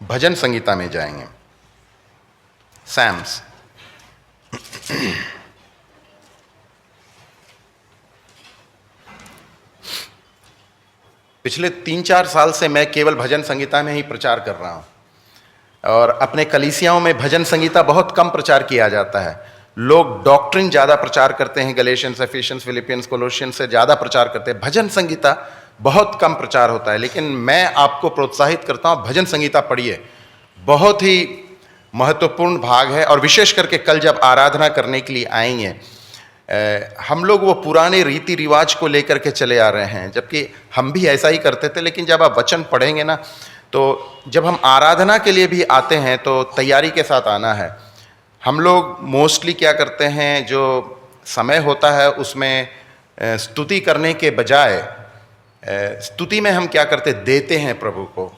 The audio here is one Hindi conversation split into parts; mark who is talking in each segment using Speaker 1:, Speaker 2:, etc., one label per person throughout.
Speaker 1: भजन संगीता में जाएंगे। सैम्स। पिछले 3-4 साल से मैं केवल भजन संगीता में ही प्रचार कर रहा हूं, और अपने कलीसियाओं में भजन संगीता बहुत कम प्रचार किया जाता है। लोग डॉक्ट्रिन ज़्यादा प्रचार करते हैं, गलेशियंस, एफिशियंस, फिलिपियंस, कोलोशियंस से ज़्यादा प्रचार करते हैं। भजन संगीता बहुत कम प्रचार होता है। लेकिन मैं आपको प्रोत्साहित करता हूँ, भजन संगीता पढ़िए, बहुत ही महत्वपूर्ण भाग है। और विशेष करके कल जब आराधना करने के लिए आएंगे, हम लोग वो पुराने रीति रिवाज को लेकर के चले आ रहे हैं, जबकि हम भी ऐसा ही करते थे। लेकिन जब आप वचन पढ़ेंगे ना, तो जब हम आराधना के लिए भी आते हैं तो तैयारी के साथ आना है। हम लोग मोस्टली क्या करते हैं, जो समय होता है उसमें स्तुति करने के बजाय स्तुति में हम क्या करते, देते हैं प्रभु को।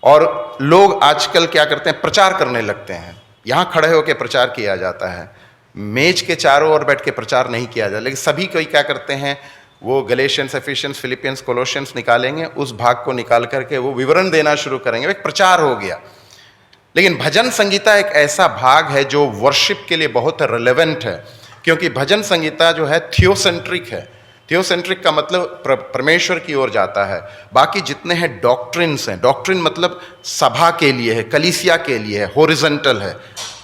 Speaker 1: और लोग आजकल क्या करते हैं, प्रचार करने लगते हैं। यहाँ खड़े होकर प्रचार किया जाता है, मेज के चारों ओर बैठ के प्रचार नहीं किया जाता। लेकिन सभी कोई क्या करते हैं, वो गलेशियंस, एफिशियंस, फिलिपियंस, कोलोशियंस निकालेंगे, उस भाग को निकाल करके वो विवरण देना शुरू करेंगे, एक प्रचार हो गया। लेकिन भजन संगीता एक ऐसा भाग है जो वर्शिप के लिए बहुत रिलेवेंट है, क्योंकि भजन संगीता जो है थियोसेंट्रिक है। थियोसेंट्रिक का मतलब परमेश्वर की ओर जाता है। बाकी जितने हैं डॉक्ट्रिन्स हैं, डॉक्ट्रिन मतलब सभा के लिए है, कलीसिया के लिए है, हॉरिजॉन्टल है।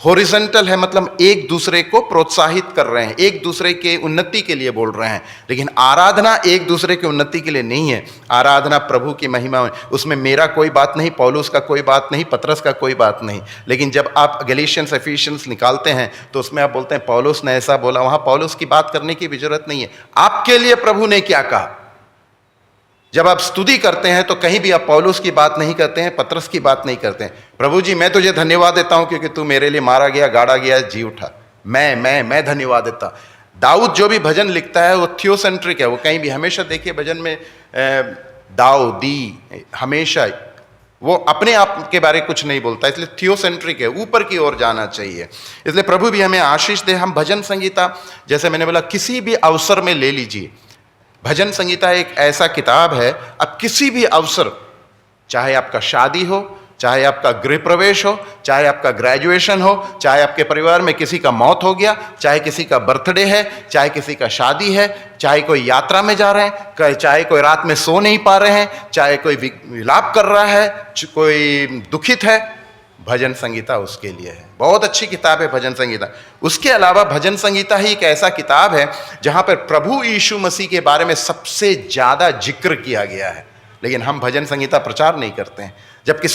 Speaker 1: हॉरिजॉन्टल है मतलब एक दूसरे को प्रोत्साहित कर रहे हैं, एक दूसरे के उन्नति के लिए बोल रहे हैं। लेकिन आराधना एक दूसरे की उन्नति के लिए नहीं है। आराधना प्रभु की महिमा में, उसमें मेरा कोई बात नहीं, पौलुस का कोई बात नहीं, पतरस का कोई बात नहीं। लेकिन जब आप गलेशियंस, एफिशियंस निकालते हैं तो उसमें आप बोलते हैं पौलुस ने ऐसा बोला, वहां पौलुस की बात करने की भी जरूरत नहीं है। आपके लिए प्रभु ने क्या कहा। जब आप स्तुति करते हैं तो कहीं भी आप पौलुस की बात नहीं करते हैं, पतरस की बात नहीं करते हैं। प्रभु जी मैं तुझे धन्यवाद देता हूं क्योंकि तू मेरे लिए मारा गया, गाड़ा गया, जी उठा, मैं धन्यवाद देता। दाऊद जो भी भजन लिखता है वो थियोसेंट्रिक है। वो कहीं भी, हमेशा देखिए भजन में दाऊ दी, हमेशा वो अपने आप के बारे में कुछ नहीं बोलता, इसलिए थियोसेंट्रिक है, ऊपर की ओर जाना चाहिए। इसलिए प्रभु भी हमें आशीष दे। हम भजन संगीता, जैसे मैंने बोला, किसी भी अवसर में ले लीजिए। भजन संगीता एक ऐसा किताब है, अब किसी भी अवसर, चाहे आपका शादी हो, चाहे आपका गृह प्रवेश हो, चाहे आपका ग्रेजुएशन हो, चाहे आपके परिवार में किसी का मौत हो गया, चाहे किसी का बर्थडे है, चाहे किसी का शादी है, चाहे कोई यात्रा में जा रहे हैं, चाहे कोई रात में सो नहीं पा रहे हैं, चाहे कोई विलाप कर रहा है, कोई दुखित है, भजन संगीता उसके लिए है। बहुत अच्छी किताब है भजन संगीता। उसके अलावा भजन संगीता ही एक ऐसा किताब है जहां पर प्रभु यीशु मसीह के बारे में सबसे ज्यादा जिक्र किया गया है। लेकिन हम भजन संगीता प्रचार नहीं करते हैं, जबकि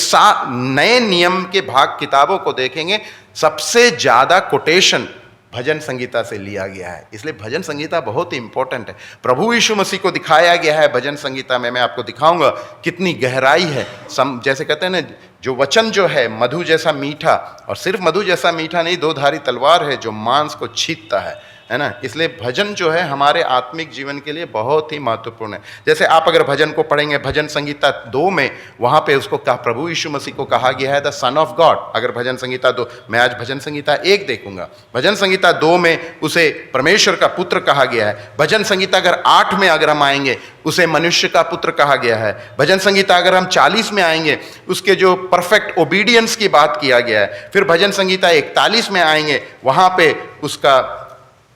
Speaker 1: नए नियम के भाग किताबों को देखेंगे, सबसे ज्यादा कोटेशन भजन संगीता से लिया गया है। इसलिए भजन संगीता बहुत ही इंपॉर्टेंट है। प्रभु यीशु मसीह को दिखाया गया है भजन संगीता में। मैं आपको दिखाऊंगा कितनी गहराई है। जैसे कहते हैं ना, जो वचन जो है मधु जैसा मीठा, और सिर्फ मधु जैसा मीठा नहीं, दो धारी तलवार है जो मांस को छींटता है ना। इसलिए भजन जो है हमारे आत्मिक जीवन के लिए बहुत ही महत्वपूर्ण है। जैसे आप अगर भजन को पढ़ेंगे, भजन संगीता 2 में, वहां पे उसको कहा, प्रभु यीशु मसीह को कहा गया है द सन ऑफ गॉड। अगर भजन संगीता 2, मैं आज भजन संगीता 1 देखूंगा, भजन संगीता 2 में उसे परमेश्वर का पुत्र कहा गया है। भजन संगीता अगर 8 में अगर हम आएंगे, उसे मनुष्य का पुत्र कहा गया है। भजन संगीता अगर हम 40 में आएंगे, उसके जो परफेक्ट ओबीडियंस की बात किया गया है। फिर भजन संगीता 41 में आएंगे, वहां पे उसका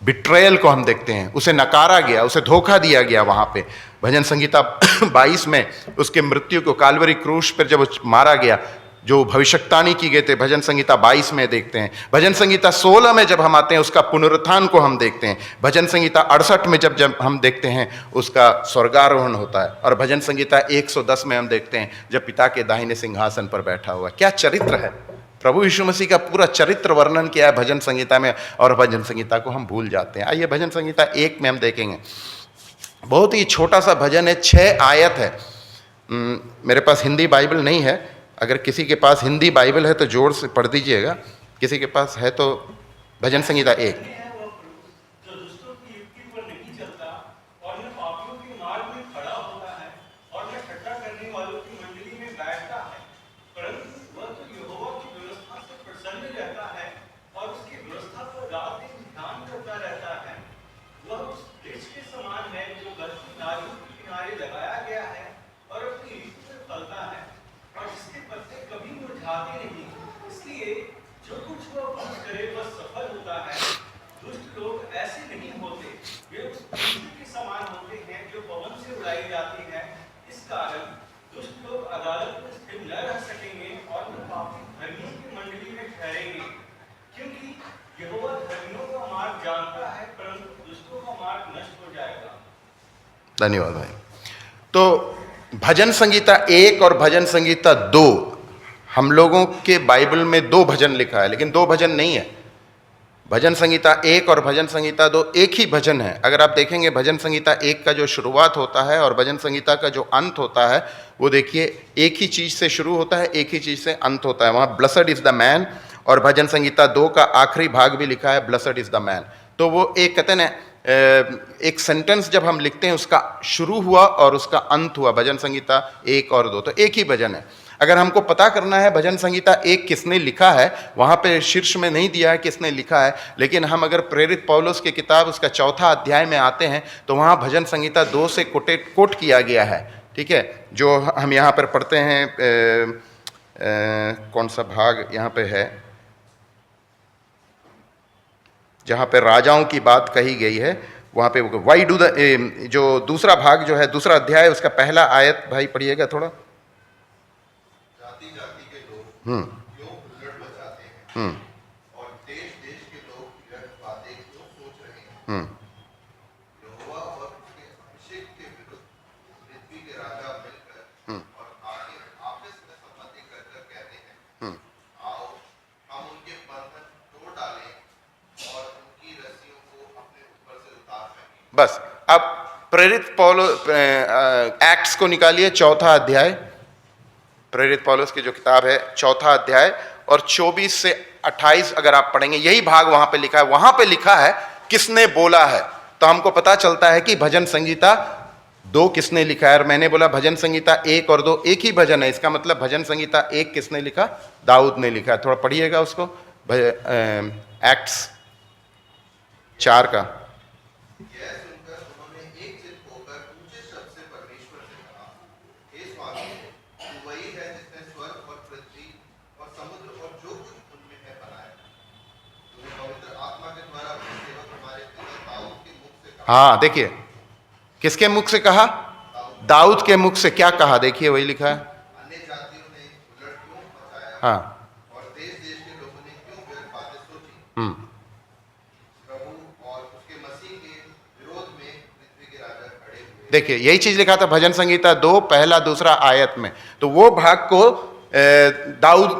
Speaker 1: बिट्रेयल को हम देखते हैं, उसे नकारा गया, उसे धोखा दिया गया वहां पे। भजन संगीता 22 में उसके मृत्यु को काल्वरी क्रूस पर जब मारा गया, जो भविष्यवाणी की गई थे, भजन संगीता 22 में देखते हैं। भजन संगीता 16 में जब हम आते हैं, उसका पुनरुत्थान को हम देखते हैं। भजन संगीता 68 में जब हम देखते हैं, उसका स्वर्गारोहण होता है। और भजन संगीता 110 में हम देखते हैं जब पिता के दाहिने सिंहासन पर बैठा हुआ। क्या चरित्र है! प्रभु यीशु मसीह का पूरा चरित्र वर्णन किया है भजन संगीता में, और भजन संगीता को हम भूल जाते हैं। आइए भजन संगीता 1 में हम देखेंगे। बहुत ही छोटा सा भजन है, 6 आयत है। मेरे पास हिंदी बाइबल नहीं है, अगर किसी के पास हिंदी बाइबल है तो जोर से पढ़ दीजिएगा। किसी के पास है तो भजन संगीता 1।
Speaker 2: दिखाते नहीं, इसलिए जो कुछ वह पुरुष करे वह सफल होता है। दुष्ट लोग ऐसे नहीं होते, वे उस पृथ्वी के समान होते हैं जो पवन से उड़ाई जाती है। इस कारण दुष्ट लोग अदालत में स्थिर न रह सकेंगे और वे पापी धर्मियों की मंडली में ठहरेंगे, क्योंकि यहोवा धर्मियों का मार्ग जानता है, परंतु दुष्टों का मार्ग नष्ट हो जाएगा।
Speaker 1: धन्यवाद भाई। तो भजन संगीता 1 और भजन संगीता 2, हम लोगों के बाइबल में 2 भजन लिखा है, लेकिन 2 भजन नहीं है। भजन संगीता 1 और भजन संगीता 2 एक ही भजन है। अगर आप देखेंगे भजन संगीता 1 का जो शुरुआत होता है और भजन संगीता का जो अंत होता है, वो देखिए एक ही चीज से शुरू होता है, एक ही चीज से अंत होता है। वहाँ ब्लेस्ड इज द मैन, और भजन संगीता 2 का आखिरी भाग भी लिखा है ब्लेस्ड इज द मैन। तो वो एक कहते हैं ना, एक सेंटेंस जब हम लिखते हैं उसका शुरू हुआ और उसका अंत हुआ, भजन संगीता 1 और 2, तो एक ही भजन है। अगर हमको पता करना है भजन संगीता 1 किसने लिखा है, वहाँ पे शीर्ष में नहीं दिया है किसने लिखा है, लेकिन हम अगर प्रेरित पौलुस की किताब उसका 4 अध्याय में आते हैं तो वहाँ भजन संगीता 2 से कोट किया गया है। ठीक है, जो हम यहाँ पर पढ़ते हैं, कौन सा भाग यहाँ पे है, जहाँ पे राजाओं की बात कही गई है, वहाँ पे वाई डू द, जो दूसरा भाग जो है, दूसरा अध्याय, उसका पहला आयत भाई पढ़िएगा थोड़ा।
Speaker 3: जाति जाति के लोग क्यों उलट बजाते हैं, और देश देश के लोग व्यर्थ बातें क्यों सोच रहे हैं। यहोवा और उसके अभिषेक के विरुद्ध पृथ्वी के राजा मिलकर और आगे आपस में सम्मति कर कहते हैं, आओ हम उनके बंधन तोड़ डालें और उनकी रस्सियों को अपने ऊपर से उतार फेंकें।
Speaker 1: बस अब प्रेरित पौलुस एक्ट्स को निकालिए, 4 अध्याय, प्रेरित पौलुस की जो किताब है 4 अध्याय और 24 से 28 अगर आप पढ़ेंगे, यही भाग वहां पे लिखा है। वहां पे लिखा है किसने बोला है, तो हमको पता चलता है कि भजन संगीता 2 किसने लिखा है। और मैंने बोला भजन संगीता 1 और 2 एक ही भजन है, इसका मतलब भजन संगीता 1 किसने लिखा, दाऊद ने लिखा है। थोड़ा पढ़िएगा उसको, एक्ट्स 4 का।
Speaker 3: यह सुनकर उन्होंने एक चित्त होकर ऊंचे शब्द से परमेश्वर से कहा, हे स्वामी, तू वही है जिसने स्वर्ग और पृथ्वी और समुद्र और जो कुछ उनमें है बनाया। तूने पवित्र आत्मा के द्वारा अपने सेवक हमारे पिता दाऊद के मुख से कहा।
Speaker 1: हाँ देखिए, किसके मुख से कहा, दाऊद के मुख से क्या कहा, देखिए वही लिखा है।
Speaker 3: अन्य जातियों ने उलट क्यों मचाया,
Speaker 1: हाँ,
Speaker 3: और देश देश के लोगों ने क्यों व्यर्थ बातें सोची। प्रभु और उसके मसीह के विरोध में पृथ्वी के राजा खड़े हुए।
Speaker 1: देखिए यही चीज लिखा था भजन संगीता 2 पहला दूसरा आयत में। तो वो भाग को दाऊद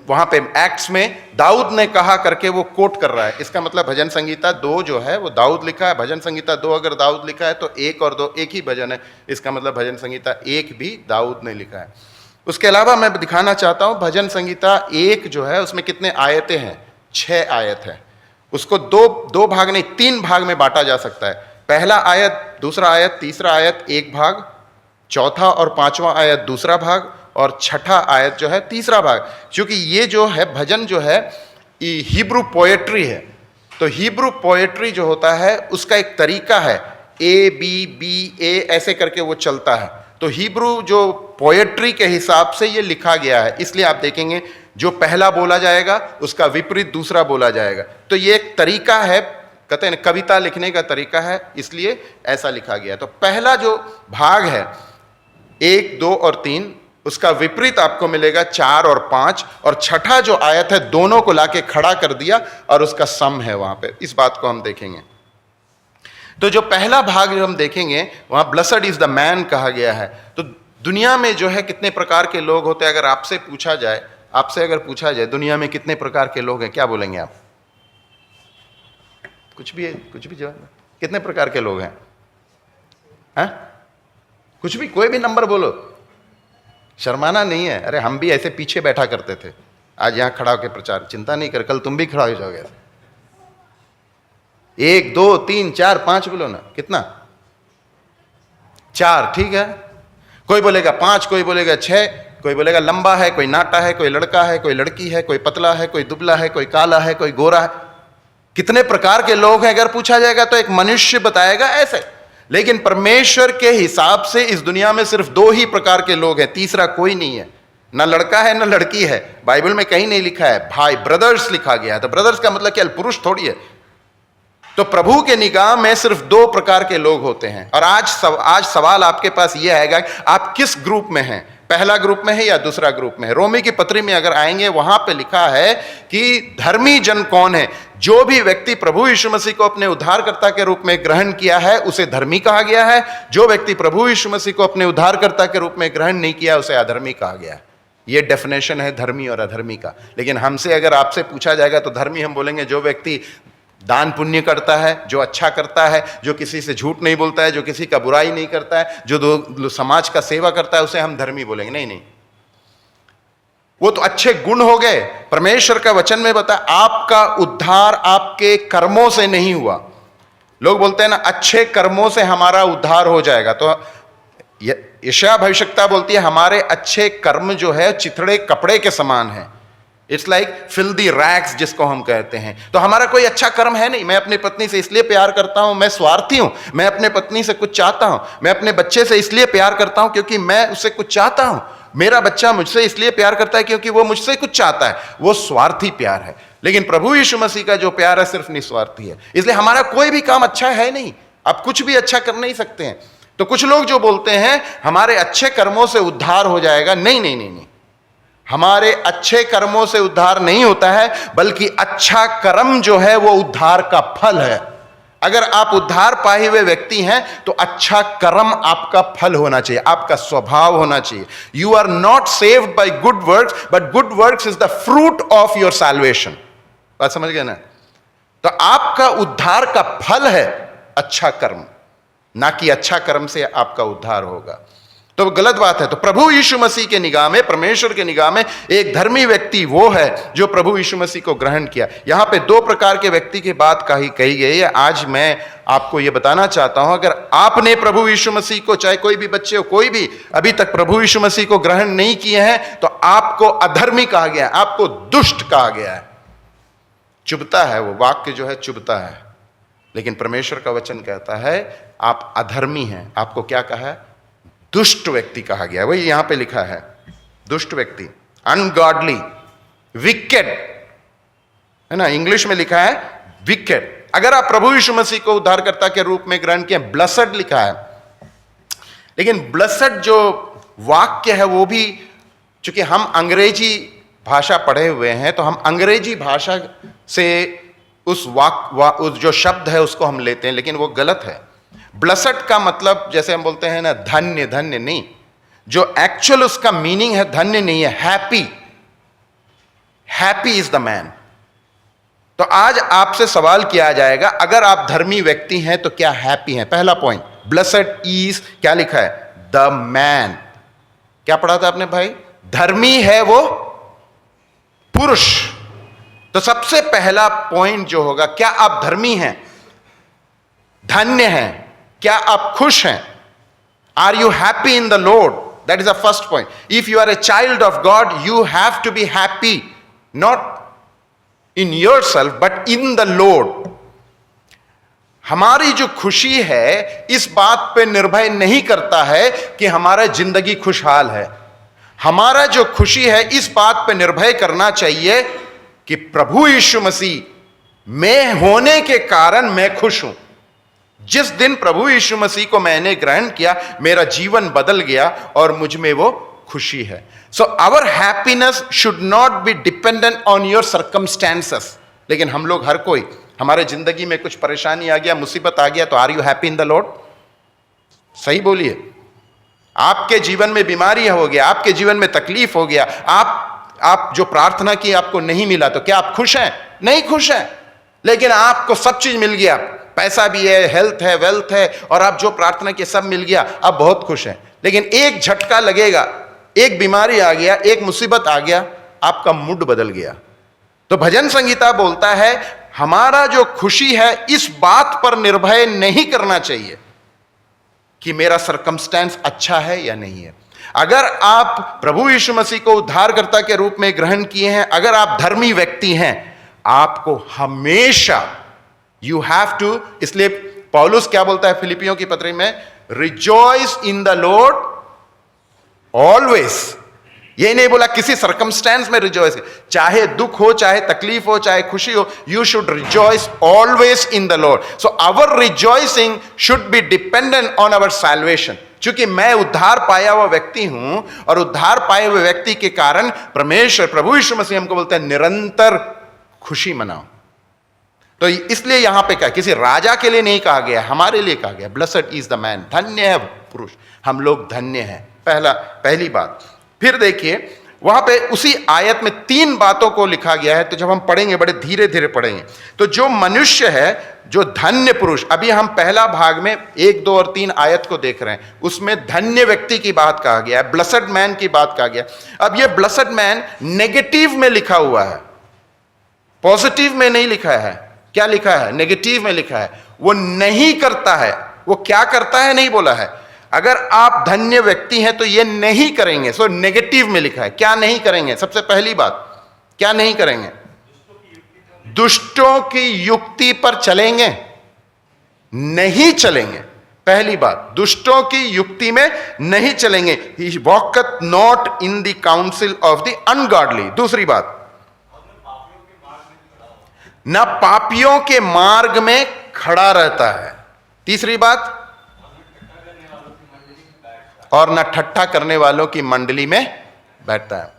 Speaker 1: वहां पे एक्ट्स में दाऊद ने कहा करके वो कोट कर रहा है। इसका मतलब भजन संगीता 2 जो है वो दाऊद लिखा है। भजन संगीता 2 अगर दाऊद लिखा है तो 1 और 2 एक ही भजन है, इसका मतलब भजन संगीता 1 भी दाऊद ने लिखा है। उसके अलावा मैं दिखाना चाहता हूं भजन संगीता 1 जो है उसमें कितने आयतें हैं, 6 आयत है। उसको दो भाग नहीं 3 भाग में बांटा जा सकता है। पहला आयत, दूसरा आयत, तीसरा आयत एक भाग, चौथा और 5वां आयत दूसरा भाग, और 6ठा आयत जो है तीसरा भाग। क्योंकि ये जो है भजन जो है ये हिब्रू पोएट्री है, तो हिब्रू पोएट्री जो होता है उसका एक तरीका है, ए बी बी ए ऐसे करके वो चलता है। तो हिब्रू जो पोएट्री के हिसाब से ये लिखा गया है, इसलिए आप देखेंगे जो पहला बोला जाएगा उसका विपरीत दूसरा बोला जाएगा। तो ये एक तरीका है, कहते हैं कविता लिखने का तरीका है, इसलिए ऐसा लिखा गया। तो पहला जो भाग है 1, 2 और 3, उसका विपरीत आपको मिलेगा 4 और 5, और 6ठा जो आयत है दोनों को लाके खड़ा कर दिया और उसका सम है वहां पे। इस बात को हम देखेंगे। तो जो पहला भाग जो हम देखेंगे वहां ब्लेस्ड इज द मैन कहा गया है। तो दुनिया में जो है कितने प्रकार के लोग होते हैं, अगर आपसे पूछा जाए, आपसे अगर पूछा जाए दुनिया में कितने प्रकार के लोग हैं, क्या बोलेंगे आप? कुछ भी है, कुछ भी जवाब, कितने प्रकार के लोग हैं? कुछ भी, कोई भी नंबर बोलो, शर्माना नहीं है। अरे हम भी ऐसे पीछे बैठा करते थे, आज यहां खड़ा होकर प्रचार, चिंता नहीं कर, कल तुम भी खड़ा हो जाओगे। 1, 2, 3, 4, 5 बोलो ना, कितना? 4, ठीक है। कोई बोलेगा 5, कोई बोलेगा 6, कोई बोलेगा लंबा है, कोई नाटा है, कोई लड़का है, कोई लड़की है, कोई पतला है, कोई दुबला है, कोई काला है, कोई गोरा है। कितने प्रकार के लोग हैं अगर पूछा जाएगा तो एक मनुष्य बताएगा ऐसे। लेकिन परमेश्वर के हिसाब से इस दुनिया में सिर्फ 2 ही प्रकार के लोग हैं, तीसरा कोई नहीं है। ना लड़का है ना लड़की है, बाइबल में कहीं नहीं लिखा है। भाई ब्रदर्स लिखा गया है, तो ब्रदर्स का मतलब क्या, पुरुष थोड़ी है। तो प्रभु के निगाह में सिर्फ दो प्रकार के लोग होते हैं। और आज सवाल आपके पास यह आएगा कि आप किस ग्रुप में हैं, पहला ग्रुप में है या दूसरा ग्रुप में है। रोमी की पत्री में अगर आएंगे, वहां पे लिखा है कि धर्मी जन कौन है। जो भी व्यक्ति प्रभु यीशु मसीह को अपने उद्धारकर्ता के रूप में ग्रहण किया है उसे धर्मी कहा गया है। जो व्यक्ति प्रभु यीशु मसीह को अपने उद्धारकर्ता के रूप में ग्रहण नहीं किया उसे अधर्मी कहा गया है। ये डेफिनेशन है धर्मी और अधर्मी का। लेकिन हमसे अगर आपसे पूछा जाएगा तो धर्मी हम बोलेंगे जो व्यक्ति दान पुण्य करता है, जो अच्छा करता है, जो किसी से झूठ नहीं बोलता है, जो किसी का बुराई नहीं करता है, जो समाज का सेवा करता है, उसे हम धर्मी बोलेंगे। नहीं, वो तो अच्छे गुण हो गए। परमेश्वर का वचन में बता, आपका उद्धार आपके कर्मों से नहीं हुआ। लोग बोलते हैं ना, अच्छे कर्मों से हमारा उद्धार हो जाएगा। तो यशायाह भविष्यवक्ता बोलती है हमारे अच्छे कर्म जो है चिथड़े कपड़े के समान है। इट्स लाइक फिल्दी रैग्स जिसको हम कहते हैं। तो हमारा कोई अच्छा कर्म है नहीं। मैं अपनी पत्नी से इसलिए प्यार करता हूं, मैं स्वार्थी हूं, मैं अपने पत्नी से कुछ चाहता हूं। मैं अपने बच्चे से इसलिए प्यार करता हूं क्योंकि मैं उससे कुछ चाहता हूं। मेरा बच्चा मुझसे इसलिए प्यार करता है क्योंकि वो मुझसे कुछ चाहता है। वो स्वार्थी प्यार है। लेकिन प्रभु यीशु मसीह का जो प्यार है सिर्फ निस्वार्थी है। इसलिए हमारा कोई भी काम अच्छा है नहीं, आप कुछ भी अच्छा कर नहीं सकते हैं। तो कुछ लोग जो बोलते हैं हमारे अच्छे कर्मों से उद्धार हो जाएगा, नहीं, हमारे अच्छे कर्मों से उद्धार नहीं होता है, बल्कि अच्छा कर्म जो है वो उद्धार का फल है। अगर आप उद्धार पाए हुए व्यक्ति हैं तो अच्छा कर्म आपका फल होना चाहिए, आपका स्वभाव होना चाहिए। You are not saved by good works, but good works is the fruit of your salvation. बात समझ गए ना? तो आपका उद्धार का फल है अच्छा कर्म, ना कि अच्छा कर्म से आपका उद्धार होगा। तो गलत बात है। तो प्रभु यीशु मसीह के निगाह में, परमेश्वर के निगाह में एक धर्मी व्यक्ति वो है जो प्रभु यीशु मसीह को ग्रहण किया। यहां पे दो प्रकार के व्यक्ति की बात कही गई है। आज मैं आपको यह बताना चाहता हूं, अगर आपने प्रभु यीशु मसीह को, चाहे कोई भी बच्चे हो, कोई भी अभी तक प्रभु यीशु मसीह को ग्रहण नहीं किए हैं, तो आपको अधर्मी कहा गया है, आपको दुष्ट कहा गया है। चुभता है, वो वाक्य जो है चुभता है। लेकिन परमेश्वर का वचन कहता है आप अधर्मी हैं। आपको क्या कहा है? दुष्ट व्यक्ति कहा गया। वही यहां पे लिखा है, दुष्ट व्यक्ति, अनगॉडली, विकेड, है ना? इंग्लिश में लिखा है विकेड। अगर आप प्रभु यीशु मसीह को उद्धारकर्ता के रूप में ग्रहण किए, ब्लेसेड लिखा है। लेकिन ब्लेसेड जो वाक्य है वो भी, चूंकि हम अंग्रेजी भाषा पढ़े हुए हैं तो हम अंग्रेजी भाषा से उस उस जो शब्द है उसको हम लेते हैं, लेकिन वो गलत है। ब्लेसेड का मतलब जैसे हम बोलते हैं ना धन्य, धन्य नहीं। जो एक्चुअल उसका मीनिंग है धन्य नहीं है, happy. Happy is the man. तो आज आपसे सवाल किया जाएगा, अगर आप धर्मी व्यक्ति हैं तो क्या हैप्पी हैं? पहला पॉइंट, ब्लेसेड इज, क्या लिखा है? The man. क्या पढ़ा था आपने भाई? धर्मी है वो पुरुष। तो सबसे पहला पॉइंट जो होगा, क्या आप धर्मी हैं, धन्य हैं, क्या आप खुश हैं? Are you happy in the Lord? That is the first point. If you are a child of God, you have to be happy, not in yourself but in the Lord. हमारी जो खुशी है इस बात पे निर्भर नहीं करता है कि हमारा जिंदगी खुशहाल है। हमारा जो खुशी है इस बात पे निर्भर करना चाहिए कि प्रभु यीशु मसीह में होने के कारण मैं खुश हूं। जिस दिन प्रभु यीशु मसीह को मैंने ग्रहण किया, मेरा जीवन बदल गया और मुझ में वो खुशी है। So our happiness should not be dependent on your circumstances. लेकिन हम लोग, हर कोई, हमारे जिंदगी में कुछ परेशानी आ गया, मुसीबत आ गया, तो are you happy in the Lord? सही बोलिए। आपके जीवन में बीमारी हो गया, आपके जीवन में तकलीफ हो गया, आप जो प्रार्थना की आपको नहीं मिला, तो क्या आप खुश हैं? नहीं खुश हैं। लेकिन आपको सब चीज मिल गया, पैसा भी है, हेल्थ है, वेल्थ है, और आप जो प्रार्थना की सब मिल गया, आप बहुत खुश हैं। लेकिन एक झटका लगेगा, एक बीमारी आ गया, एक मुसीबत आ गया, आपका मूड बदल गया। तो भजन संगीता बोलता है हमारा जो खुशी है इस बात पर निर्भर नहीं करना चाहिए कि मेरा सर्कमस्टेंस अच्छा है या नहीं है। अगर आप प्रभु यीशु मसीह को उद्धारकर्ता के रूप में ग्रहण किए हैं, अगर आप धर्मी व्यक्ति हैं, आपको हमेशा यू हैव टू, इसलिए पौलुस क्या बोलता है फिलिपियों की पत्री में? Rejoice in the Lord always. ये नहीं बोला किसी सर्कमस्टेंस में रिजॉइस, चाहे दुख हो, चाहे तकलीफ हो, चाहे खुशी हो, you should rejoice always in the Lord. So our rejoicing should be dependent on our salvation. क्योंकि मैं उद्धार पाया हुआ व्यक्ति हूं, और उद्धार पाए हुए व्यक्ति के कारण परमेश्वर प्रभु यीशु मसीह हमको बोलते हैं निरंतर खुशी मनाओ. तो इसलिए यहां पे क्या, किसी राजा के लिए नहीं कहा गया, हमारे लिए कहा गया. ब्लेसेड इज द मैन, धन्य है पुरुष, हम लोग धन्य हैं. पहली बात. फिर देखिए वहां पे उसी आयत में 3 बातों को लिखा गया है. तो जब हम पढ़ेंगे, बड़े धीरे धीरे पढ़ेंगे, तो जो मनुष्य है, जो धन्य पुरुष, अभी हम पहला भाग में 1, 2 और 3 आयत को देख रहे हैं, उसमें धन्य व्यक्ति की बात कहा गया है, ब्लेसेड मैन की बात कहा गया. अब ये ब्लेसेड मैन नेगेटिव में लिखा हुआ है, पॉजिटिव में नहीं लिखा है. क्या लिखा है? नेगेटिव में लिखा है. वो नहीं करता है. वो क्या करता है नहीं बोला है. अगर आप धन्य व्यक्ति हैं तो ये नहीं करेंगे. सो नेगेटिव में लिखा है. क्या नहीं करेंगे? सबसे पहली बात, क्या नहीं करेंगे? दुष्टों की युक्ति पर चलेंगे नहीं चलेंगे. पहली बात, दुष्टों की युक्ति में नहीं चलेंगे. He walketh not in the council of the ungodly. दूसरी बात, न पापियों के मार्ग में खड़ा रहता है. तीसरी बात, और न ठट्ठा करने वालों की मंडली में बैठता है.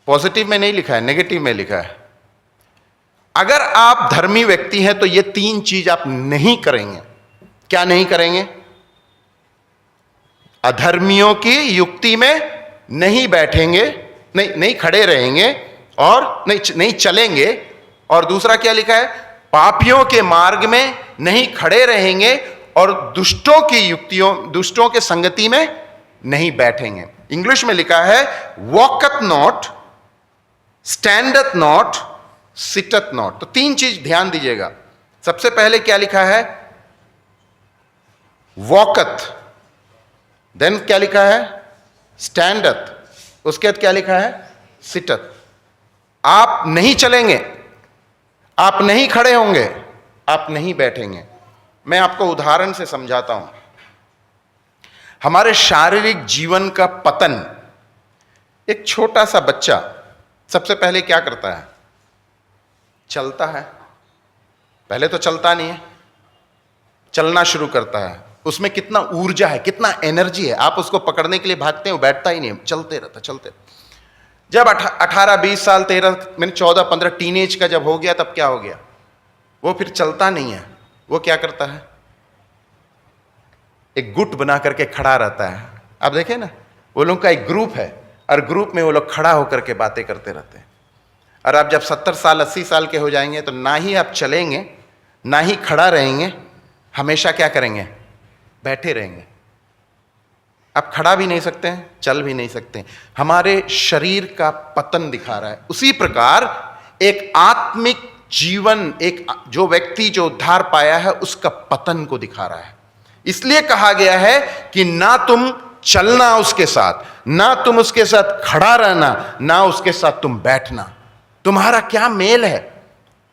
Speaker 1: पॉजिटिव में नहीं लिखा है, नेगेटिव में लिखा है. अगर आप धर्मी व्यक्ति हैं तो ये 3 चीज आप नहीं करेंगे. क्या नहीं करेंगे? अधर्मियों की युक्ति में नहीं बैठेंगे, नहीं खड़े रहेंगे, और नहीं चलेंगे. और दूसरा क्या लिखा है? पापियों के मार्ग में नहीं खड़े रहेंगे, और दुष्टों की युक्तियों, दुष्टों के संगति में नहीं बैठेंगे. इंग्लिश में लिखा है वॉकथ नॉट, स्टैंडथ नॉट, सिटथ नॉट. तो 3 चीज ध्यान दीजिएगा. सबसे पहले क्या लिखा है? वॉकथ. देन क्या लिखा है? स्टैंडथ. उसके बाद क्या लिखा है? सिटथ. आप नहीं चलेंगे, आप नहीं खड़े होंगे, आप नहीं बैठेंगे. मैं आपको उदाहरण से समझाता हूं. हमारे शारीरिक जीवन का पतन, एक छोटा सा बच्चा सबसे पहले क्या करता है? चलता है. पहले तो चलता नहीं है, चलना शुरू करता है. उसमें कितना ऊर्जा है, कितना एनर्जी है. आप उसको पकड़ने के लिए भागते हैं, वो बैठता ही नहीं, चलते रहता, चलते. जब 18, 20 साल, 13, मैंने 14, 15 टीनेज का जब हो गया, तब क्या हो गया? वो फिर चलता नहीं है. वो क्या करता है? एक गुट बना करके खड़ा रहता है. आप देखें ना, वो लोग का एक ग्रुप है, और ग्रुप में वो लोग खड़ा होकर के बातें करते रहते हैं. और आप जब 70 साल 80 साल के हो जाएंगे तो ना ही आप चलेंगे, ना ही खड़ा रहेंगे, हमेशा क्या करेंगे? बैठे रहेंगे. आप खड़ा भी नहीं सकते हैं, चल भी नहीं सकते. हमारे शरीर का पतन दिखा रहा है. उसी प्रकार एक आत्मिक जीवन, एक जो व्यक्ति जो उद्धार पाया है, उसका पतन को दिखा रहा है. इसलिए कहा गया है कि ना तुम चलना उसके साथ, ना तुम उसके साथ खड़ा रहना, ना उसके साथ तुम बैठना. तुम्हारा क्या मेल है?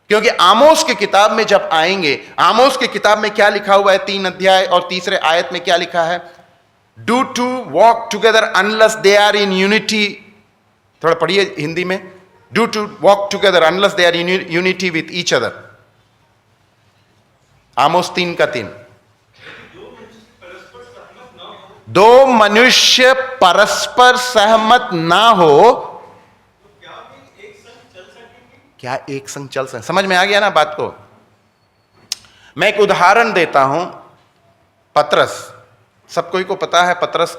Speaker 1: क्योंकि आमोस की किताब में जब आएंगे, आमोस की किताब में क्या लिखा हुआ है? 3 अध्याय और 3रे आयत में क्या लिखा है? Do two walk together unless they are in unity. थोड़ा पढ़िए हिंदी में. Do two walk together unless they are in unity with each other. Amos 3:3. दो मनुष्य परस्पर सहमत ना हो, क्या एक संग चल सकते? समझ में आ गया ना बात को? मैं एक उदाहरण देता हूं. पतरस, सब कोई को पता है पतरस.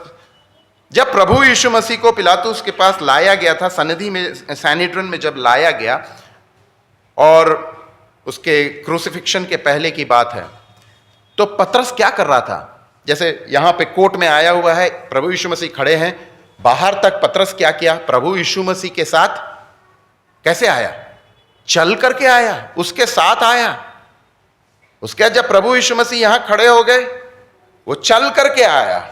Speaker 1: जब प्रभु यीशु मसीह को पिलातुस के पास लाया गया था, सन्निधि में, सैनिड्रिन में जब लाया गया, और उसके क्रूसिफिक्शन के पहले की बात है, तो पतरस क्या कर रहा था? जैसे यहां पे कोर्ट में आया हुआ है, प्रभु यीशु मसीह खड़े हैं, बाहर तक पतरस क्या किया? प्रभु यीशु मसीह के साथ कैसे आया? चल करके आया, उसके साथ आया. उसके बाद जब प्रभु यीशु मसीह यहां खड़े हो गए, वो चल करके आया.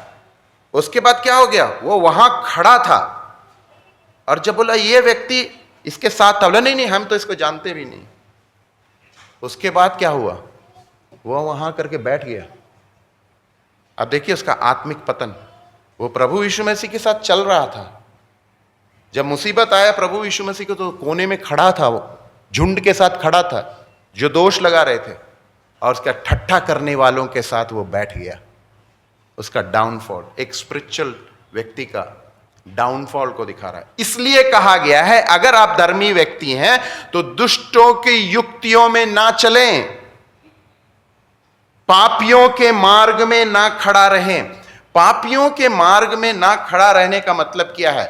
Speaker 1: उसके बाद क्या हो गया? वो वहां खड़ा था, और जब बोला ये व्यक्ति इसके साथ था, बोला नहीं, हम तो इसको जानते भी नहीं. उसके बाद क्या हुआ? वो वहां करके बैठ गया. अब देखिए उसका आत्मिक पतन. वो प्रभु यीशु मसीह के साथ चल रहा था। जब मुसीबत आया प्रभु यीशु मसीह को, तो कोने में खड़ा था, वो झुंड के साथ खड़ा था जो दोष लगा रहे थे, और उसका ठट्ठा करने वालों के साथ वो बैठ गया। उसका डाउनफॉल, एक स्पिरिचुअल व्यक्ति का डाउनफॉल को दिखा रहा है। इसलिए कहा गया है अगर आप धर्मी व्यक्ति हैं तो दुष्टों की युक्तियों में ना चलें, पापियों के मार्ग में ना खड़ा रहें। पापियों के मार्ग में ना खड़ा रहने का मतलब क्या है?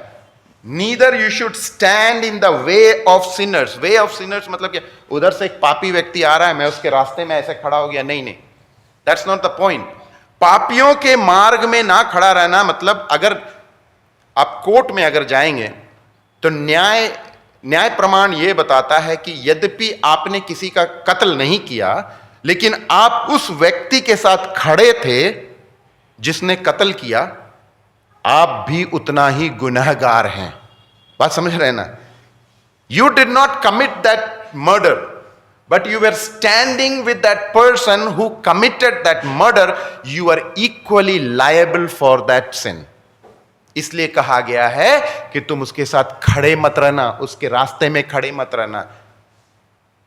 Speaker 1: Neither you should stand in the way of Sinners. Way of Sinners मतलब क्या? उधर से एक पापी व्यक्ति आ रहा है, मैं उसके रास्ते में ऐसे खड़ा हो गया, नहीं नहीं, दैट्स नॉट द पॉइंट। पापियों के मार्ग में ना खड़ा रहना मतलब, अगर आप कोर्ट में अगर जाएंगे तो न्याय प्रमाण यह बताता है कि यद्यपि आपने किसी का कत्ल नहीं किया, लेकिन आप उस व्यक्ति के साथ खड़े थे जिसने कत्ल किया, आप भी उतना ही गुनहगार हैं। बात समझ रहे ना? You did not commit that murder, but you were standing with that person who committed that murder. You are equally liable for that sin. इसलिए कहा गया है कि तुम उसके साथ खड़े मत रहना, उसके रास्ते में खड़े मत रहना।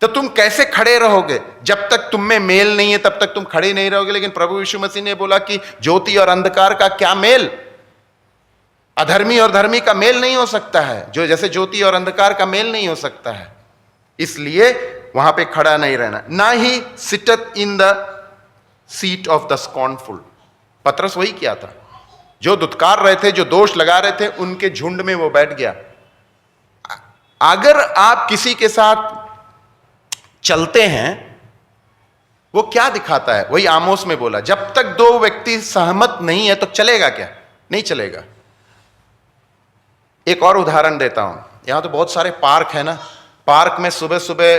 Speaker 1: तो तुम कैसे खड़े रहोगे? जब तक तुम में मेल नहीं है तब तक तुम खड़े नहीं रहोगे। लेकिन प्रभु यीशु मसीह ने बोला कि ज्योति और अंधकार का क्या मेल? अधर्मी और धर्मी का मेल नहीं हो सकता है, जो जैसे ज्योति और अंधकार का मेल नहीं हो सकता है। इसलिए वहां पे खड़ा नहीं रहना। ना ही sitteth in the seat of the scornful. पतरस वही किया था, जो दुत्कार रहे थे, जो दोष लगा रहे थे, उनके झुंड में वो बैठ गया। अगर आप किसी के साथ चलते हैं, वो क्या दिखाता है? वही आमोस में बोला, जब तक दो व्यक्ति सहमत नहीं है तो चलेगा क्या? नहीं चलेगा। एक और उदाहरण देता हूं। यहां तो बहुत सारे पार्क है ना, पार्क में सुबह सुबह,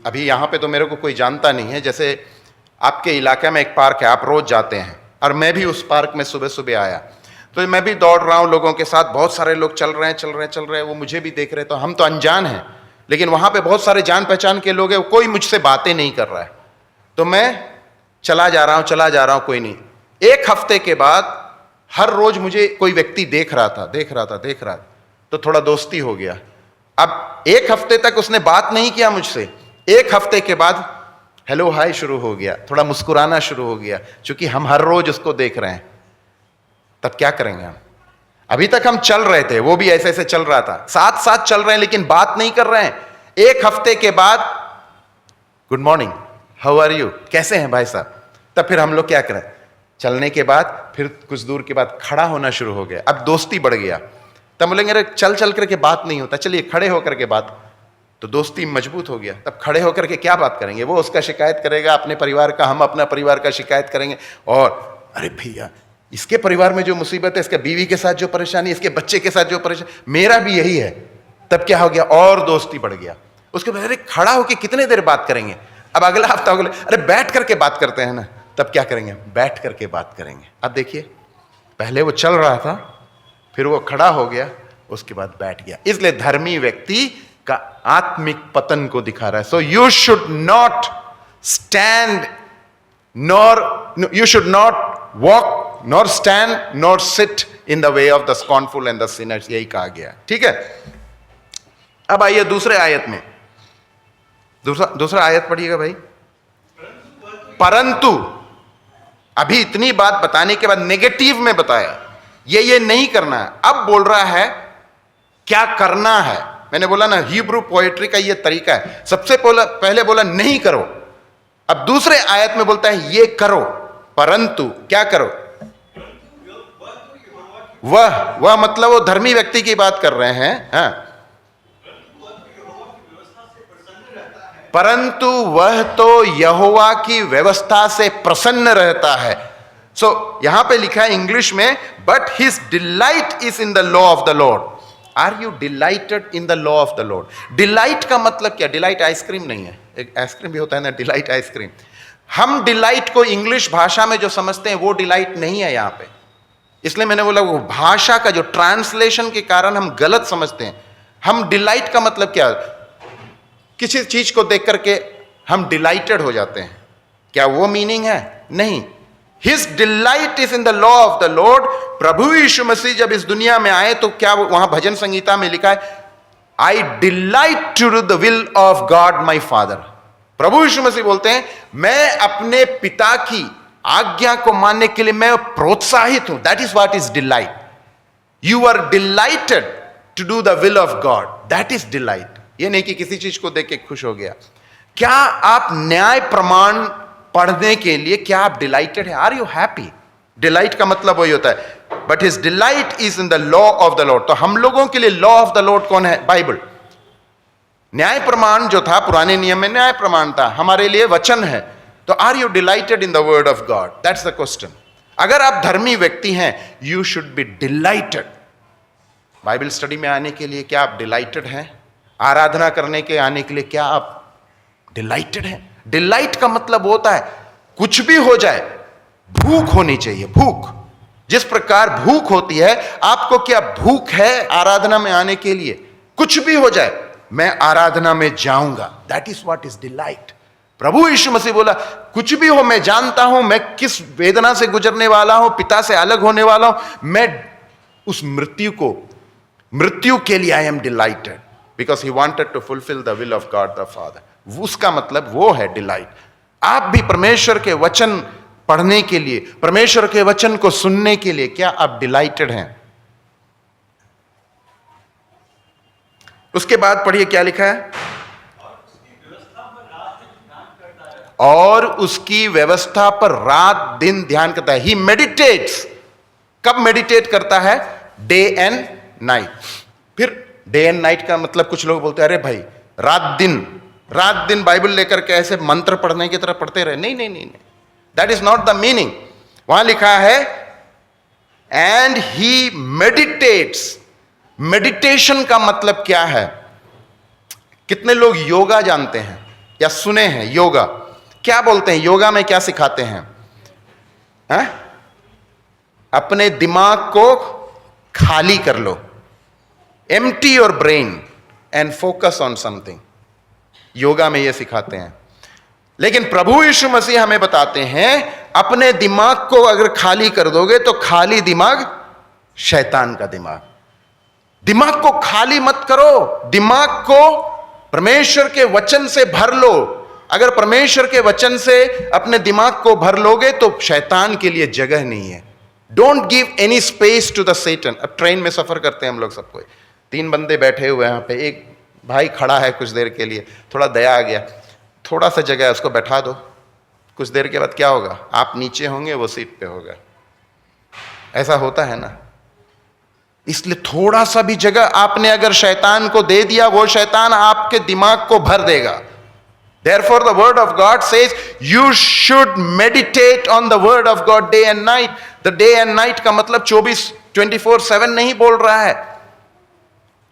Speaker 1: अभी यहां पे तो मेरे को कोई जानता नहीं है, जैसे आपके इलाके में एक पार्क है, आप रोज जाते हैं, और मैं भी उस पार्क में सुबह सुबह आया, तो मैं भी दौड़ रहा हूं लोगों के साथ। बहुत सारे लोग चल रहे हैं, वो मुझे भी देख रहे, तो हम तो अनजान हैं, लेकिन वहां पे बहुत सारे जान पहचान के लोग हैं, कोई मुझसे बातें नहीं कर रहा है। तो मैं चला जा रहा हूं, कोई नहीं। एक हफ्ते के बाद हर रोज मुझे कोई व्यक्ति देख रहा था, तो थोड़ा दोस्ती हो गया। अब एक हफ्ते तक उसने बात नहीं किया मुझसे, एक हफ्ते के बाद हेलो हाय शुरू हो गया, थोड़ा मुस्कुराना शुरू हो गया, क्योंकि हम हर रोज उसको देख रहे हैं। तब क्या करेंगे हम? अभी तक हम चल रहे थे, वो भी ऐसे ऐसे चल रहा था, साथ साथ चल रहे हैं, लेकिन बात नहीं कर रहे हैं। एक हफ्ते के बाद good morning, how are you, कैसे हैं भाई साहब? तब फिर हम लोग क्या करें? चलने के बाद फिर कुछ दूर के बाद खड़ा होना शुरू हो गया। अब दोस्ती बढ़ गया। तब बोलेंगे अरे चल करके बात नहीं होता, चलिए खड़े होकर के बात, तो दोस्ती मजबूत हो गया। तब खड़े होकर के क्या बात करेंगे? वो उसका शिकायत करेगा अपने परिवार का, हम अपना परिवार का शिकायत करेंगे। और अरे भैया इसके परिवार में जो मुसीबत है, इसके बीवी के साथ जो परेशानी, इसके बच्चे के साथ जो परेशानी, मेरा भी यही है। तब क्या हो गया? और दोस्ती बढ़ गया। उसके बाद अरे खड़ा होकर कितने देर बात करेंगे? अब अगला हफ्ता बोले अरे बैठ करके बात करते हैं ना। तब क्या करेंगे? बैठ करके बात करेंगे। अब देखिए, पहले वो चल रहा था, फिर वो खड़ा हो गया, उसके बाद बैठ गया। इसलिए धर्मी व्यक्ति का आत्मिक पतन को दिखा रहा है। So you should not stand you should not walk nor stand nor sit in the way of the scornful and the sinners, यही कहा गया। ठीक है, अब आइए दूसरे आयत में। दूसरा आयत पढ़िएगा भाई। परंतु, अभी इतनी बात बताने के बाद नेगेटिव में बताया, ये नहीं करना है। अब बोल रहा है क्या करना है। मैंने बोला ना, हिब्रू पोएट्री का ये तरीका है। सबसे पहले बोला नहीं करो, अब दूसरे आयत में बोलता है ये करो। परंतु क्या करो? वह मतलब वो धर्मी व्यक्ति की बात कर रहे हैं। हाँ, परंतु वह तो यहोवा की व्यवस्था से प्रसन्न रहता है। सो यहां पे लिखा है इंग्लिश में, but his delight is in the law of the Lord. Are you delighted in the law of the Lord? Delight का मतलब क्या? डिलाइट आइसक्रीम नहीं है, एक आइसक्रीम भी होता है ना, डिलाइट आइसक्रीम। हम डिलाइट को इंग्लिश भाषा में जो समझते हैं वो डिलाइट नहीं है यहां पे। इसलिए मैंने बोला वो भाषा का जो ट्रांसलेशन के कारण हम गलत समझते हैं। हम डिलाइट का मतलब क्या? किसी चीज को देख करके हम डिलाइटेड हो जाते हैं, क्या वो मीनिंग है? नहीं। His delight is in the law of the Lord. प्रभु यीशु मसीह जब इस दुनिया में आए तो क्या वहां भजन संगीता में लिखा है, I delight to do the will of God my Father. प्रभु यीशु मसीह बोलते हैं मैं अपने पिता की आज्ञा को मानने के लिए मैं प्रोत्साहित हूं. That is what is delight. You are delighted to do the will of God. That is delight. ये नहीं कि किसी चीज को देख के खुश हो गया. क्या आप न्याय प्रमाण पढ़ने के लिए क्या आप डिलाइटेड है? Are you happy? डिलाइट का मतलब वही होता है. But his delight is in the law of the Lord. तो हम लोगों के लिए लॉ ऑफ द लॉर्ड कौन है? बाइबल. न्याय प्रमाण जो था पुराने नियम में न्याय प्रमाण था, हमारे लिए वचन है. तो are you delighted in the word of God? That's the question. अगर आप धर्मी व्यक्ति हैं, you should be delighted. Bible study में आने के लिए क्या आप डिलाइटेड हैं? आराधना करने के आने के लिए क्या आप डिलाइटेड हैं? डिलाइट का मतलब होता है कुछ भी हो जाए, भूख होनी चाहिए. भूख, जिस प्रकार भूख होती है, आपको क्या भूख है आराधना में आने के लिए? कुछ भी हो जाए, मैं आराधना में जाऊंगा. That is what is delight. प्रभु यीशु मसीह बोला कुछ भी हो, मैं जानता हूं मैं किस वेदना से गुजरने वाला हूं, पिता से अलग होने वाला हूं, मैं उस मृत्यु के लिए I am delighted because he wanted to fulfil the will of God the Father. उसका मतलब वो है डिलाइट. आप भी परमेश्वर के वचन पढ़ने के लिए, परमेश्वर के वचन को सुनने के लिए क्या आप डिलाइटेड हैं? उसके बाद पढ़िए क्या लिखा है, और उसकी व्यवस्था पर रात दिन ध्यान करता है. ही मेडिटेट्स. कब मेडिटेट करता है? Day and night. फिर डे एंड नाइट का मतलब कुछ लोग बोलते हैं अरे भाई रात दिन बाइबल लेकर के ऐसे मंत्र पढ़ने की तरह पढ़ते रहे. नहीं नहीं नहीं, that is not the meaning. वहां लिखा है एंड ही मेडिटेट्स. मेडिटेशन का मतलब क्या है? कितने लोग योगा जानते हैं या सुने हैं? योगा क्या बोलते हैं? योगा में क्या सिखाते हैं? अपने दिमाग को खाली कर लो. Empty your brain and focus on something. Yoga में यह सिखाते हैं. लेकिन प्रभु यीशु मसीह हमें बताते हैं अपने दिमाग को अगर खाली कर दोगे तो खाली दिमाग शैतान का दिमाग. दिमाग को खाली मत करो. दिमाग को परमेश्वर के वचन से भर लो. अगर परमेश्वर के वचन से अपने दिमाग को भर लोगे तो शैतान के लिए जगह नहीं है. Don't give any space to the Satan. अब ट्रेन में सफर करते हैं हम लोग सब कोई, 3 बंदे बैठे हुए हैं यहाँ पे, एक भाई खड़ा है कुछ देर के लिए, थोड़ा दया आ गया, थोड़ा सा जगह है उसको बैठा दो. कुछ देर के बाद क्या होगा? आप नीचे होंगे, वो सीट पे होगा. ऐसा होता है ना. इसलिए थोड़ा सा भी जगह आपने अगर शैतान को दे दिया, वो शैतान आपके दिमाग को भर देगा. Therefore the word of God says you should meditate on the word of God day and night. The day and night का मतलब 24/7 नहीं बोल रहा है.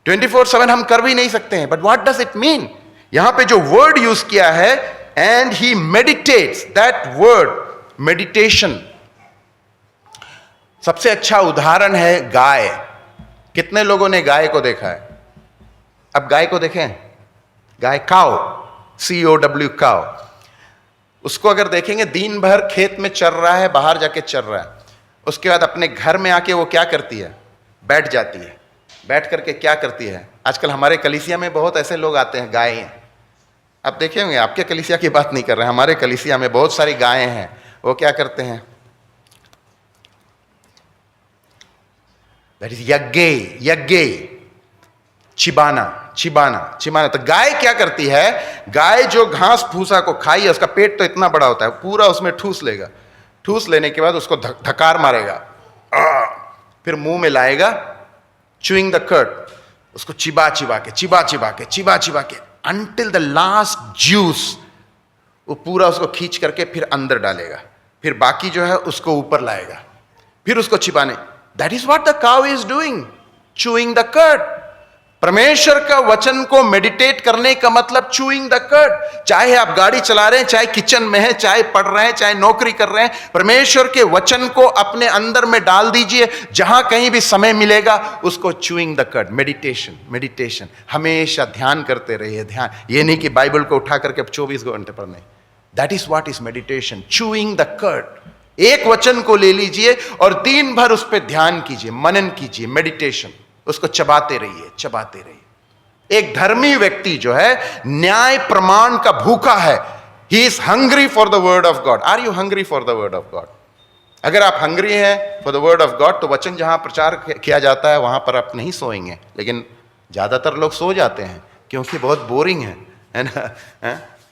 Speaker 1: 24/7 हम कर भी नहीं सकते हैं. But what does it mean? यहां पे जो word यूज किया है and he meditates, that word meditation. सबसे अच्छा उदाहरण है गाय. कितने लोगों ने गाय को देखा है? अब गाय को देखें, गाय, काउ, COW, काउ. उसको अगर देखेंगे दिन भर खेत में चर रहा है, बाहर जाके चर रहा है, उसके बाद अपने घर में आके वो क्या करती है? बैठ जाती है. बैठ करके क्या करती है? आजकल हमारे कलीसिया में बहुत ऐसे लोग आते हैं, गायें हैं. आप देखे होंगे, आपके कलीसिया की बात नहीं कर रहे हैं, हमारे कलीसिया में बहुत सारी गायें हैं. वो क्या करते हैं? दैट इज यज्ञे, चिबाना. तो गाय क्या करती है? गाय जो घास भूसा को खाई है, उसका पेट तो इतना बड़ा होता है, पूरा उसमें ठूस लेगा. ठूस लेने के बाद उसको धकार मारेगा, फिर मुंह में लाएगा, chewing the curd, उसको चिबा चिबा के until the last juice, वो पूरा उसको खींच करके फिर अंदर डालेगा, फिर बाकी जो है उसको ऊपर लाएगा, फिर उसको चिबाने. That is what the cow is doing, chewing the curd. परमेश्वर का वचन को मेडिटेट करने का मतलब चूइंग द कर्ड. चाहे आप गाड़ी चला रहे हैं, चाहे किचन में है, चाहे पढ़ रहे हैं, चाहे नौकरी कर रहे हैं, परमेश्वर के वचन को अपने अंदर में डाल दीजिए. जहां कहीं भी समय मिलेगा उसको चूइंग द कर्ड. मेडिटेशन. हमेशा ध्यान करते रहिए. ध्यान ये नहीं कि बाइबल को उठा करके 24 घंटे पढ़ने. That is what is meditation. Chewing the curd. एक वचन को ले लीजिए और दिन भर उस पर ध्यान कीजिए, मनन कीजिए, मेडिटेशन, उसको चबाते रहिए, चबाते रहिए। एक धर्मी व्यक्ति जो है न्याय प्रमाण का भूखा है। He is hungry for the word of God. Are you hungry for the word of God? अगर आप हंग्री हैं for the word of God तो वचन जहां प्रचार किया जाता है वहां पर आप नहीं सोएंगे। लेकिन ज्यादातर लोग सो जाते हैं क्योंकि बहुत बोरिंग है ना?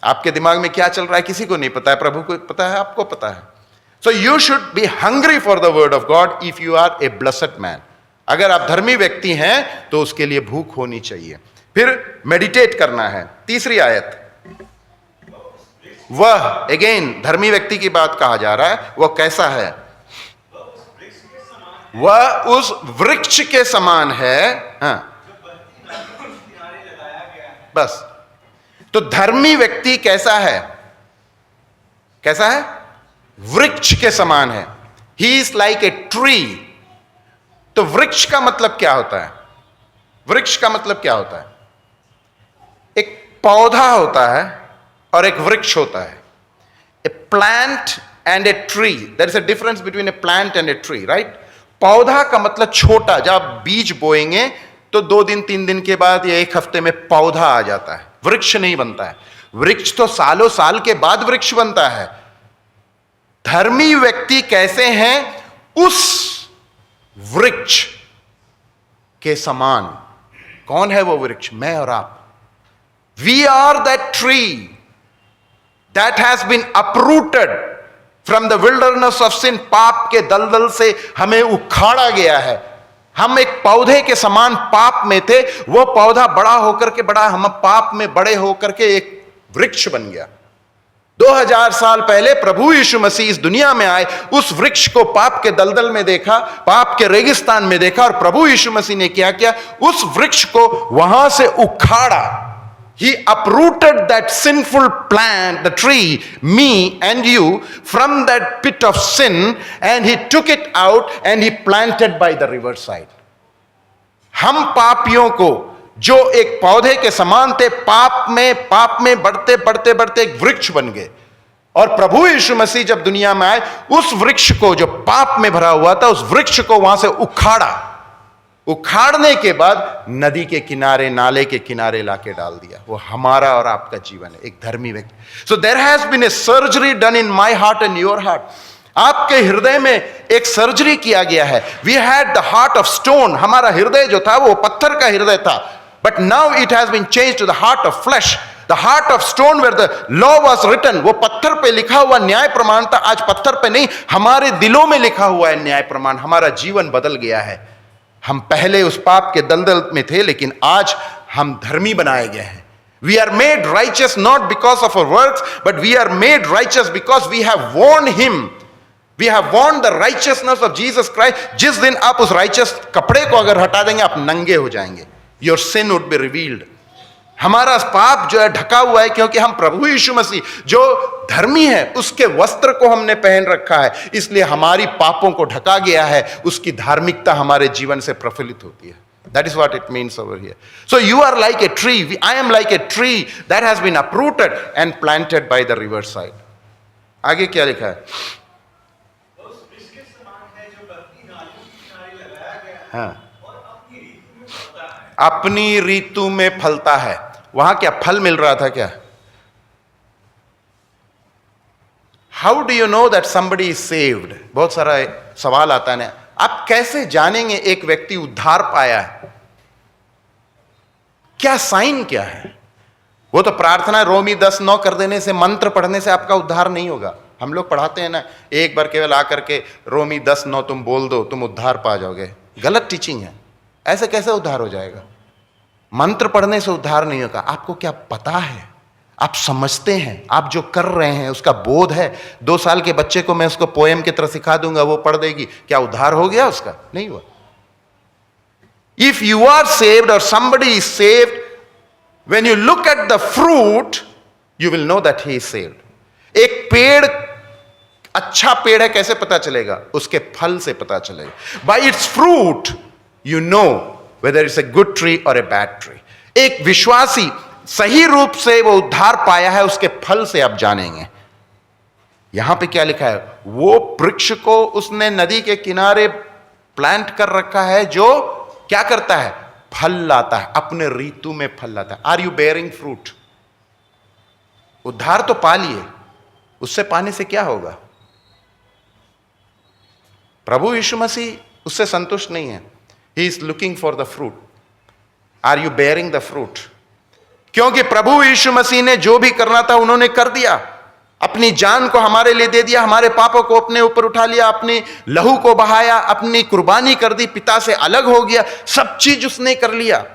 Speaker 1: आपके दिमाग में क्या चल रहा है किसी को नहीं पता है, प्रभु को पता है, आपको पता है। So you should be hungry for the word of God if you are a blessed man. अगर आप धर्मी व्यक्ति हैं तो उसके लिए भूख होनी चाहिए। फिर मेडिटेट करना है। तीसरी आयत, वह अगेन धर्मी व्यक्ति की बात कहा जा रहा है। वह कैसा है? वह उस वृक्ष के समान है। हाँ, बस। तो धर्मी व्यक्ति कैसा है? कैसा है? वृक्ष के समान है। He is like a tree. तो वृक्ष का मतलब क्या होता है? वृक्ष का मतलब क्या होता है? एक पौधा होता है और एक वृक्ष होता है। A plant and a tree, there is a difference between a plant and a tree, right? पौधा का मतलब छोटा, जब आप बीज बोएंगे तो 2 दिन 3 दिन के बाद या 1 हफ्ते में पौधा आ जाता है, वृक्ष नहीं बनता है। वृक्ष तो सालों साल के बाद वृक्ष बनता है। धर्मी व्यक्ति कैसे हैं? उस वृक्ष के समान। कौन है वो वृक्ष? मैं और आप। We are that tree that has been uprooted from the wilderness of sin. पाप के दलदल से हमें उखाड़ा गया है। हम एक पौधे के समान पाप में थे, वो पौधा बड़ा होकर के बड़ा, हम पाप में बड़े होकर के एक वृक्ष बन गया। 2000 साल पहले प्रभु यीशु मसीह इस दुनिया में आए, उस वृक्ष को पाप के दलदल में देखा, पाप के रेगिस्तान में देखा, और प्रभु यीशु मसीह ने क्या किया? उस वृक्ष को वहां से उखाड़ा। He uprooted that sinful plant, the tree, me and you, from that pit of sin, and he took it out and he planted by the riverside. हम पापियों को जो एक पौधे के समान थे, पाप में बढ़ते बढ़ते बढ़ते एक वृक्ष बन गए। और प्रभु यीशु मसीह जब दुनिया में आए, उस वृक्ष को जो पाप में भरा हुआ था, उस वृक्ष को वहां से उखाड़ा। उखाड़ने के बाद नदी के किनारे, नाले के किनारे लाके डाल दिया। वो हमारा और आपका जीवन है, एक धर्मी व्यक्ति। So there has been a surgery done in my heart and your heart. आपके हृदय में एक सर्जरी किया गया है। We had the heart of stone. हमारा हृदय जो था वो पत्थर का हृदय था, but now it has been changed to the heart of flesh. The heart of stone where the law was written. वो पत्थर पे लिखा हुआ न्याय प्रमाण था, आज पत्थर पे नहीं, हमारे दिलों में लिखा हुआ है न्याय प्रमाण। हमारा जीवन बदल गया है। हम पहले उस पाप के दलदल में थे, लेकिन आज हम धर्मी बनाए गए हैं। We are made righteous not because of our works, but we are made righteous because we have worn him. We have worn the righteousness of Jesus Christ. जिस दिन आप उस राइचियस कपड़े को अगर हटा देंगे, आप नंगे हो जाएंगे। Your sin would be revealed. हमारा पाप जो है ढका हुआ है, क्योंकि हम प्रभु यीशु मसीह जो धर्मी है उसके वस्त्र को हमने पहन रखा है, इसलिए हमारी पापों को ढका गया है। उसकी धार्मिकता हमारे जीवन से प्रफुल्लित होती है। That is what it means over here. So you are like a tree. I am like a tree that has been uprooted and planted by the riverside. आगे क्या लिखा है?
Speaker 2: उस वृक्ष के समान है जो बहती नालियों के किनारे लगाया गया है,
Speaker 1: हाँ,
Speaker 2: और अपनी ऋतु में फलता है।
Speaker 1: अपनी ऋतु में फलता है। वहां क्या फल मिल रहा था क्या? How do you know that somebody is saved? बहुत सारा सवाल आता है ना। आप कैसे जानेंगे एक व्यक्ति उद्धार पाया है? क्या साइन क्या है? वो तो प्रार्थना रोमी 10:9 कर देने से, मंत्र पढ़ने से आपका उद्धार नहीं होगा। हम लोग पढ़ाते हैं ना, एक बार केवल आकर के रोमी 10:9 तुम बोल दो, तुम उद्धार पा जाओगे। गलत टीचिंग है। ऐसे कैसे उद्धार हो जाएगा? मंत्र पढ़ने से उद्धार नहीं होगा। आपको क्या पता है? आप समझते हैं, आप जो कर रहे हैं उसका बोध है। 2 साल के बच्चे को मैं उसको पोएम की तरह सिखा दूंगा, वो पढ़ देगी, क्या उद्धार हो गया उसका? नहीं हुआ। इफ यू आर सेव्ड और somebody is saved, when you look at the fruit, you will know that he is saved. एक पेड़ अच्छा पेड़ है कैसे पता चलेगा? उसके फल से पता चलेगा। By its fruit you know whether it's a good tree or a bad tree. एक विश्वासी सही रूप से वो उद्धार पाया है, उसके फल से आप जानेंगे। यहां पे क्या लिखा है? वो वृक्ष को उसने नदी के किनारे प्लांट कर रखा है जो क्या करता है? फल लाता है, अपने ऋतु में फल लाता है। Are you bearing fruit? उद्धार तो पा लिए, उससे पाने से क्या होगा? प्रभु यीशु मसीह उससे संतुष्ट नहीं है। He is looking for the fruit. Are you bearing the fruit? क्योंकि प्रभु यीशु मसीह ने जो भी करना था उन्होंने कर दिया। अपनी जान को हमारे लिए दे दिया, हमारे पापों को अपने ऊपर उठा लिया, अपनी लहू को बहाया, अपनी कुर्बानी कर दी, पिता से अलग हो गया, सब चीज उसने कर लिया।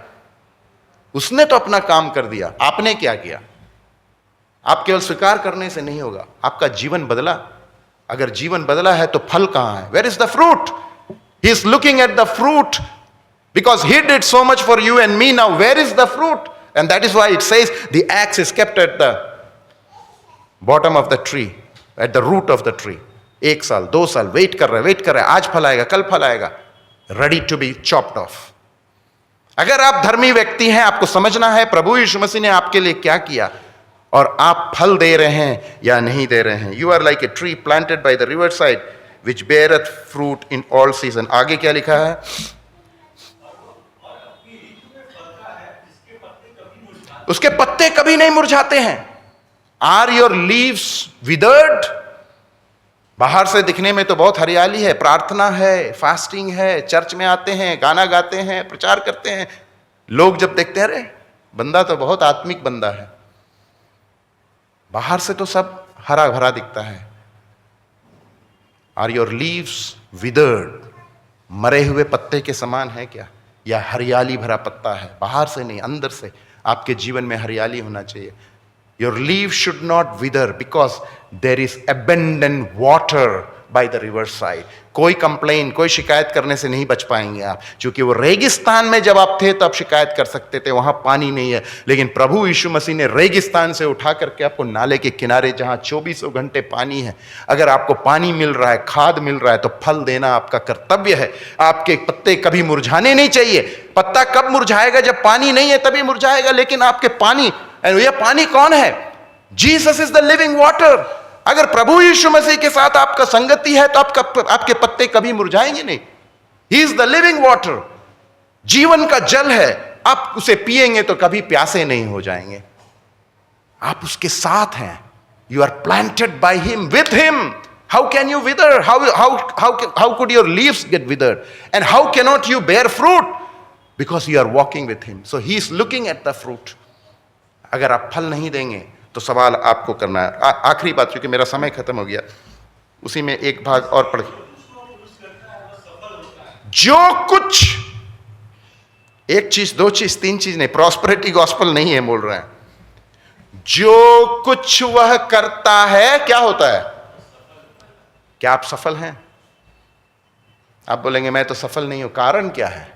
Speaker 1: उसने तो अपना काम कर दिया। आपने क्या किया? आप केवल स्वीकार करने से नहीं होगा, आपका जीवन बदला। अगर जीवन बदला है तो फल कहां है? Where is the fruit? He is looking at the fruit because he did so much for you and me. Now where is the fruit? And that is why it says the axe is kept at the bottom of the tree, at the root of the tree. 1 साल 2 साल वेट कर रहे, आज फल आएगा, कल फल आएगा, ready to be chopped off. अगर आप धर्मी व्यक्ति हैं, आपको समझना है प्रभु यीशु मसीह ने आपके लिए क्या किया और आप फल दे रहे हैं या नहीं दे रहे हैं। You are like a tree planted by the river side which beareth fruit in all season. आगे क्या लिखा है? उसके पत्ते कभी नहीं मुरझाते हैं। Are your leaves withered? बाहर से दिखने में तो बहुत हरियाली है, प्रार्थना है, फास्टिंग है, चर्च में आते हैं, गाना गाते हैं, प्रचार करते हैं। लोग जब देखते हैं, अरे बंदा तो बहुत आत्मिक बंदा है, बाहर से तो सब हरा भरा दिखता है। Are your leaves withered? मरे हुए पत्ते के समान है क्या, या हरियाली भरा पत्ता है? बाहर से नहीं, अंदर से आपके जीवन में हरियाली होना चाहिए। Your leaves should not wither because there is abundant water by the riverside. कोई कंप्लेन, कोई शिकायत करने से नहीं बच पाएंगे आप, क्योंकि वो रेगिस्तान में जब आप थे तब शिकायत कर सकते थे, वहां पानी नहीं है। लेकिन प्रभु यीशु मसीह ने रेगिस्तान से उठा करके आपको नाले के किनारे, जहां 24 घंटे पानी है, अगर आपको पानी मिल रहा है, खाद मिल रहा है, तो फल देना आपका कर्तव्य है। आपके पत्ते कभी मुरझाने नहीं चाहिए। पत्ता कब मुरझाएगा? जब पानी नहीं है तभी मुरझाएगा। लेकिन आपके पानी, यह पानी कौन है? Jesus is the living water. अगर प्रभु यीशु मसीह के साथ आपका संगति है तो आपके पत्ते कभी मुरझाएंगे नहीं। He is the living water, जीवन का जल है। आप उसे पिएंगे तो कभी प्यासे नहीं हो जाएंगे। आप उसके साथ हैं। You are planted by him, with him. How can you wither? How could your leaves get withered? And how cannot you bear fruit? Because you are walking with him. So he is looking at the fruit. अगर आप फल नहीं देंगे तो सवाल आपको करना है। आखिरी बात, क्योंकि मेरा समय खत्म हो गया, उसी में एक भाग और पढ़। जो कुछ, एक चीज, 2 चीज, 3 चीज नहीं, प्रॉस्पेरिटी गॉस्पेल नहीं है बोल रहे हैं। जो कुछ वह करता है क्या होता है? क्या आप सफल हैं? आप बोलेंगे मैं तो सफल नहीं हूं। कारण क्या है?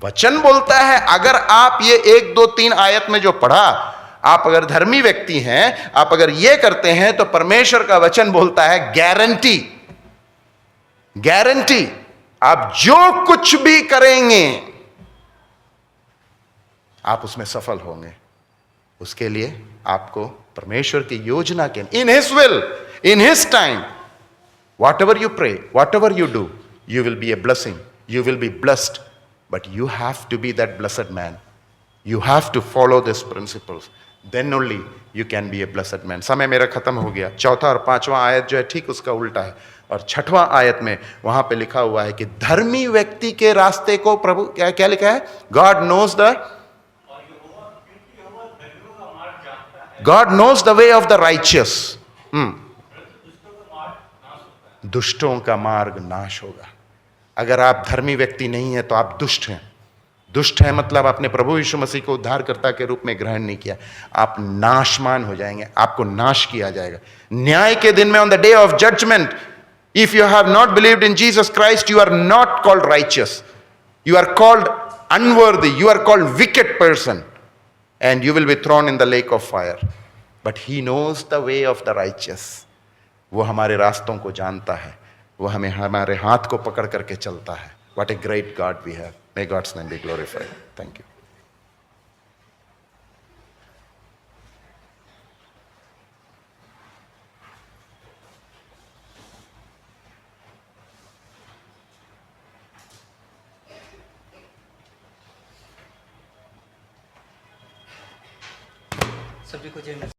Speaker 1: वचन बोलता है। अगर आप ये 1, 2, 3 आयत में जो पढ़ा, आप अगर धर्मी व्यक्ति हैं, आप अगर ये करते हैं, तो परमेश्वर का वचन बोलता है गारंटी, गारंटी, आप जो कुछ भी करेंगे आप उसमें सफल होंगे। उसके लिए आपको परमेश्वर की योजना के, in his will, in his time, whatever you pray, whatever you do, you will be a blessing, you will be blessed, but you have to be that blessed man. You have to follow these principles. Then only you can be a blessed man. समय मेरा खत्म हो गया। 4 और 5वां आयत जो है ठीक उसका उल्टा है। और 6वां आयत में वहां पे लिखा हुआ है कि धर्मी व्यक्ति के रास्ते को प्रभु क्या लिखा है? God knows the way of the righteous. दुष्टों का मार्ग नाश होगा। अगर आप धर्मी व्यक्ति नहीं है तो आप दुष्ट हैं। दुष्ट है मतलब आपने प्रभु यीशु मसीह को उद्धारकर्ता के रूप में ग्रहण नहीं किया। आप नाशमान हो जाएंगे, आपको नाश किया जाएगा न्याय के दिन में। On the day of judgment, if you have not believed in Jesus Christ, you are not called righteous, you are called unworthy, you are called wicked person, and you will be thrown in the lake of fire. But he knows the way of the righteous. वो हमारे रास्तों को जानता है, वो हमें हमारे हाथ को पकड़ करके चलता है। What a great God we have. May God's name be glorified. Thank you.
Speaker 4: सभी को जय